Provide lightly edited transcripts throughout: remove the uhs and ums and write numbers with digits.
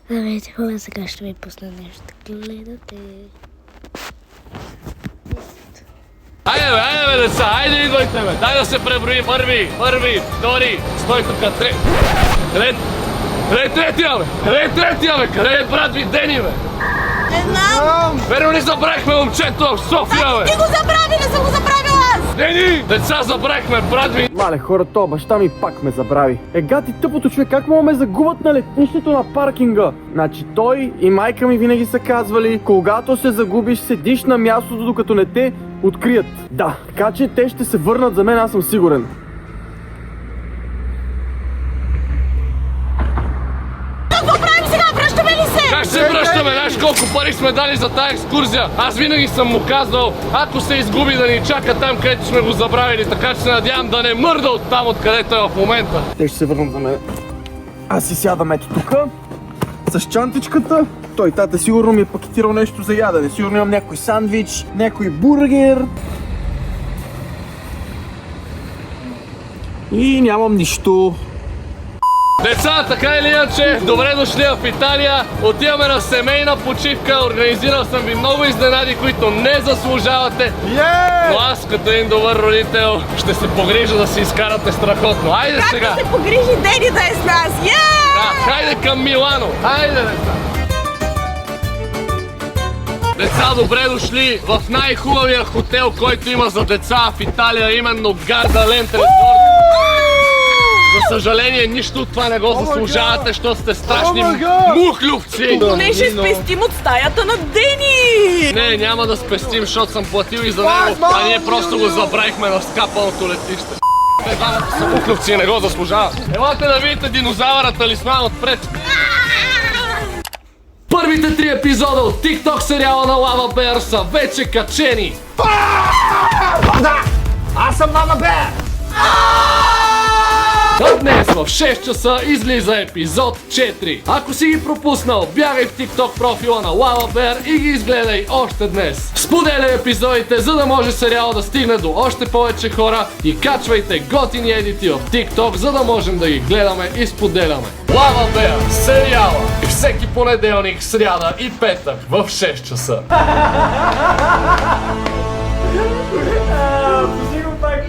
Здравейте хора, сега ще ви пусна нещо да гледате. Айде бе, деца, айде идвайте бе, дай да се преброи първи, втори, стой тук, третия бе, къде е брат ви Дени бе? Не знам! Верно ли забравихме момчето в София бе? Ти го забрави, не съм го забравила аз! Дени! Деца, забравихме брат ви! Мале хора, то баща ми пак ме забрави. Гати тъпото човек, как мога ме загубят на летището на паркинга? Значи той и майка ми винаги са казвали, когато се загубиш, седиш на мястото, докато не те открият. Да, така че те ще се върнат за мен, аз съм сигурен. Какво правим сега? Връщаме ли се? Как се връщаме? Знаеш колко пари сме дали за тази екскурзия? Аз винаги съм му казвал, ако се изгуби да ни чака там, където сме го забравили, така че се надявам да не мърда от там, откъдето е в момента. Те ще се върнат за мен. Аз си сядам ето тука, с чантичката. Той тата сигурно ми е пакетирал нещо за ядене. Сигурно имам някой сандвич, някой бургер. И нямам нищо. Деца, така или иначе, добре дошли в Италия. Отиваме на семейна почивка. Организирал съм ви много изненади, които не заслужавате. Но аз, като един добър родител, ще се погрижа да си изкарате страхотно. Айде сега! Как да се погрижи Дени да е с нас? Да, хайде към Милано! Хайде, деца! Деца, добре дошли в най-хубавия хотел, който има за деца в Италия, именно Гарда Ленд Резорт. За съжаление, нищо от това не го заслужавате, защото сте страшни мухлювци! Не ще спестим от стаята на Дени! Не, няма да спестим, защото съм платил и за него, а ние просто го забравихме на скапаното летище. Те двамата са мухлювци и не го заслужават. Елате да видите динозавъра талисман отпред. Първите 3 епизода от TikTok сериала на Lava Bear са вече качени. Аз съм Лава Беар! А днес в 6 часа излиза епизод 4. Ако си ги пропуснал, бягай в TikTok профила на Lava Bear и ги изгледай още днес. Споделяй епизодите, за да може сериал да стигне до още повече хора и качвайте готини едити в TikTok, за да можем да ги гледаме и споделяме. Lava Bear сериала и всеки понеделник, сряда и петък в 6 часа.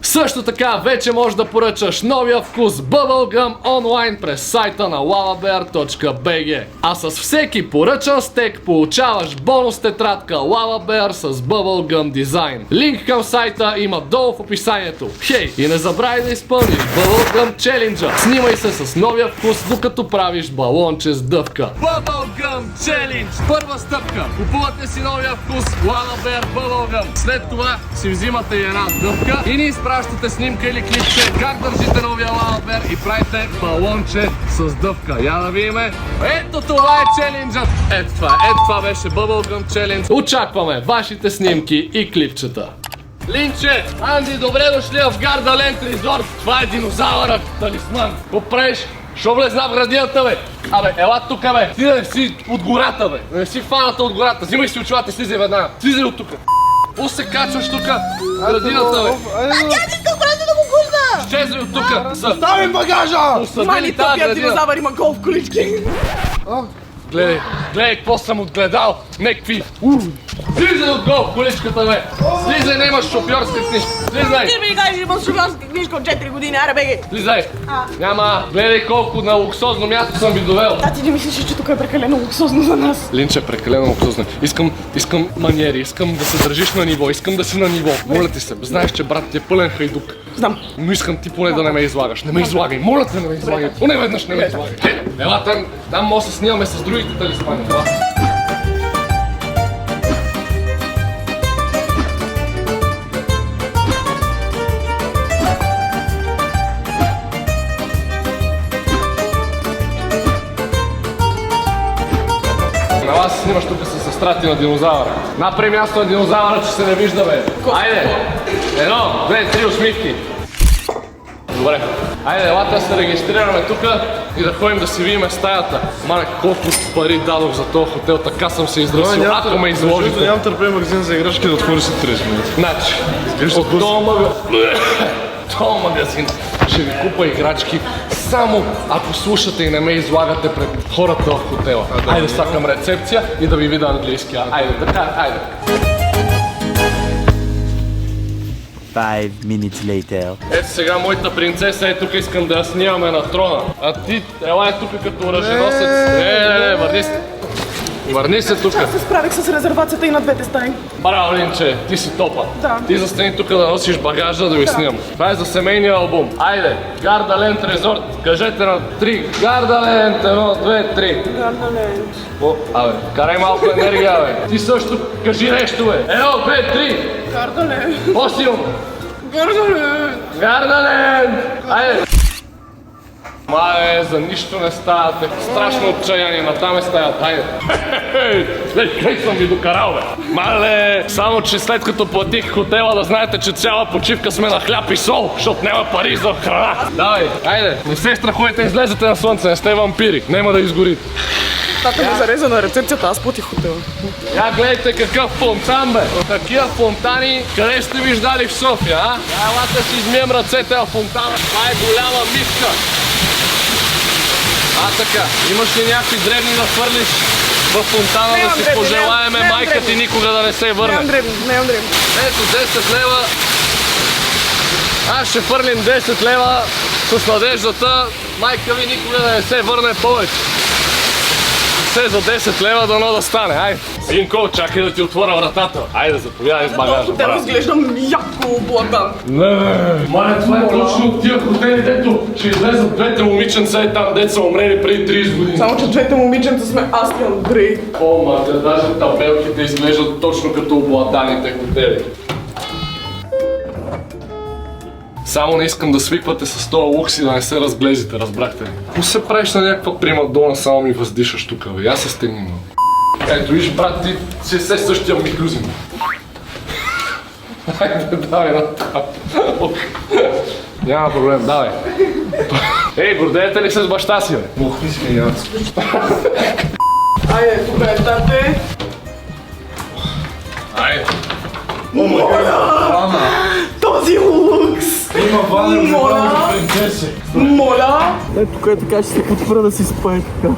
Също така вече можеш да поръчаш новия вкус Bubblegum онлайн през сайта на lavabear.bg. А с всеки поръчан стек получаваш бонус тетрадка Lava Bear с Bubblegum дизайн. Линк към сайта има долу в описанието. Хей, и не забравяй да изпълниш Bubblegum челенджа. Снимай се с новия вкус, докато правиш балонче с дъвка. Bubblegum челендж! Първа стъпка. Купувате си новия вкус Lava Bear Bubblegum. След това си взимате една дъвка и ни изпращате снимка или клипче как държите новия Lava Bear и правите балонче с дъвка. Я да видиме. Ето това е челенджът. Ето това беше Bubblegum челендж. Очакваме вашите снимки и клипчета. Линче, Анди, добре дошли в Гарда Ленд Резорт. Това е динозавърът талисман. Какво правиш? Шо влезна в градината, бе? Абе, ела тука, бе. Ти да не си от гората, бе. Да не си фаната от гората. Взимай си очилата и слизай веднага. Слизай от тука. Какво се качваш тука? Градината, бе. Тя не искам просто да го пусна! Чезвай от тука. Стави багажа! Посъдели тази градина. Динозавър има гол в колички. Гледай какво съм отгледал. Некви. Слизай от гол в количката, бе. Слизай, не имаш шофьорска книжка. Слизай. Ти ми кажеш, имам шофьорска книжка от 4 години, аре беги. Слизай. Няма. Гледай колко на луксозно място съм ви довел. Да, ти не мислиш, че тук е прекалено луксозно за нас. Линче, прекалено луксозно. Искам маниери, искам да се държиш на ниво, искам да си на ниво. Моля ти се, знаеш, че брат ти е пълен хайдук. Знам. Но искам ти поне да не ме излагаш. Не ме излагай, моля те, не ме излагай. Поне веднъж не ме излагай. Ела там може да се снимаме с другите талисмани. Ела се снимаш тук с сестра ти на динозавъра. Напред място на динозавъра, че се не вижда, бе. Айде! 1, 2, 3 усмивки. Добре. Айде, елата да се регистрираме тук и да ходим да си видим стаята. Мане, колко пари дадох за този хотел, така съм се изразил, ако ме изложите. Нямам търпение магазин за играчки да отвори след 30 минути. Значи, от дома този магазин ще ви купа играчки само ако слушате и не ме излагате пред хората в хотела. Айде сега към рецепция и да ви видя английски. Айде така, айде. 5 minutes later. Ето сега моята принцеса е тук, искам да я снимаме на трона. А ти, ела е тук като оръженосец. Не, върни се. Върни се тук. Аз се справих с резервацията и на двете стаи. Браво, Линче, ти си топа. Да. Ти застани тук да носиш багажа да ви снимам. Това е за семейния албум. Айде, Гардаленд Резорт. Кажете на 3. Гардаленд, 1, 2, 3. Гардаленд. О, абе, карай малко енергия, бе. Ти също кажи нещо, бе. 1, 2, 3. Гардаленд. По-силно. Гардаленд. Гардаленд. Айде. Мале, за нищо не ставате. Страшно отчаяние, натам е стаят. Хайде. Къй съм ви докарал, бе. Мале, само че след като платих хотела да знаете, че цяла почивка сме на хляб и сол, защото няма пари за храна. Давай, хайде, не се страхуйте, излезете на слънце, не сте вампири. Няма да изгорите. Тата ме зареза на рецепцията, аз платих хотела. Я гледайте какъв фонтан, бе. Такива фонтани, къде сте виждали в София, а? Елате си измием ръцете в фонтана. Това е голяма мивка. Така, имаш ли някакви древни да хвърлиш в фонтана да си пожелаеме майка ти никога да не се върне? Не имам дребни. Ето 10 лева. Аз ще фърлим 10 лева с надеждата майка ви никога да не се върне повече. Все за 10 лева дано да стане, айде. Синко, чакай да ти отворя вратата. Айде, заповядай с багажа. Те разглеждам яко обладан. Мале, това е точно от тия хотели, дето ще излезат двете момиченца и там деца умрели преди 30 години. Само че двете момиченца сме аз и Андрей. О, мате, даже табелките изглеждат точно като обладаните хотели. Само не искам да свиквате с този лукс и да не се разглезите, разбрахте ли? Какво се правиш на някаква примадона, само ми въздишаш тук, бе? Аз се стегни много. Ето виж, брат, ти си все същия миклюзин. Хайде, давай на това. Няма проблем, давай. Ей, гордеете ли се с баща си, бе? Мухни си ме, Янци. Айде, тук е тате. Айде. Този лукс! Има вана, Моля! Моля! Е, тук е така, ще се подпра да си спа, е така.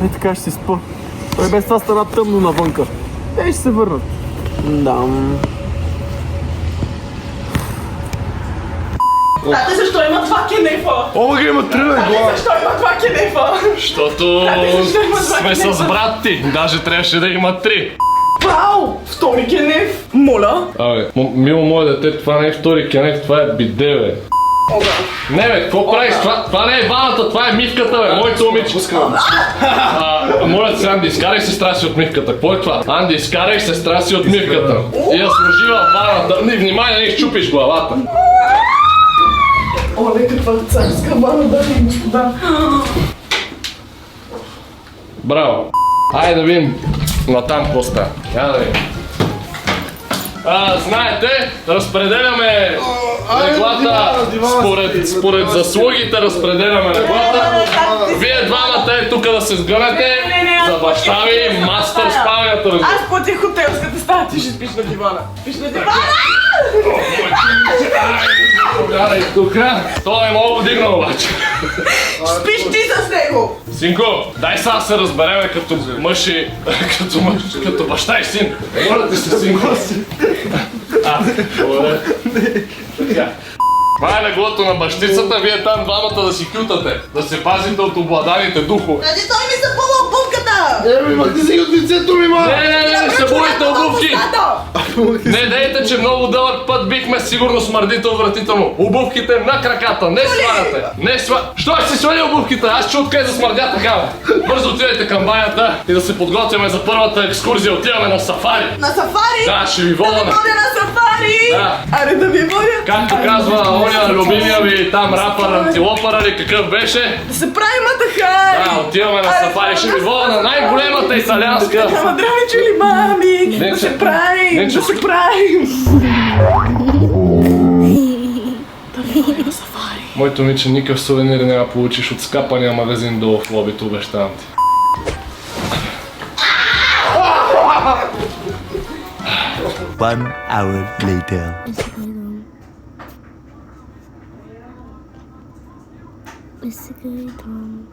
Е, така ще си спа. Той без това стана тъмно навънка. Те ще се върнат. Дам. Тате, защо има два кенефа? Ога има три на Тате, защо има два кенефа? Защото сме с брат ти. Даже трябваше да има 3. Вау! Втори кенеф! Моля! Абе, мило мое дете, това не е втори кенеф, това е биде, бе. Ога! Не, бе, какво правиш? Това не е ваната, това е мивката, бе. Моето момиче. Моля се, Анди, изкарай сестра си от мивката. Какво е това? Анди, изкарай сестра си от мивката. И я сложи във ваната. Внимай да не изчупиш главата. Оле, каква царска вана, дами и господа! Браво. Айде да видим натам какво става. Я да видим. Знаете, разпределяме леглата според заслугите, разпределяме леглата. Вие двамата е тук да се сгънете за баща ви, мастър спалнята, разбира. Аз платих хотелската стая, ти ще спиш на дивана. Спиш на дивана! Погледай тук. Той е много дигнал обаче. Спиш ти с него! Синко, дай сега се разбереме като мъж и... като баща и син. Моля ти се, Синко. Добре. Така. Това е леглото на бащицата, вие там двамата да си кютате. Да се пазите от обладаните духове. Ради той ми се пъва обувката! Махни си от лицето ми, ма! Не се бойте обувки! Не дейте, че много дълъг път бихме сигурно смърдите отвратително. Обувките на краката, не сваляте. Не сваляте. Що ще си свали обувките? Аз чу откъде да смърдя така, бе. Бързо отидете към банята и да се подготвяме за първата екскурзия. Отиваме на сафари. На сафари? Да, ще ви водя Да на... ме водя на сафари! Да. Аре да ви водя! Както казва оня любимия ви там рапър, антилопър или какъв беше. Да се прави матаха! Да, отиваме на сафари, ще ви водя на най-големата италианска. Ама драви чули, мами! Да се прави! Да се прави! Моето момиче, никакъв сувенир няма получиш от скапания магазин долу в лобито, обещавам ти. One hour later. идвам.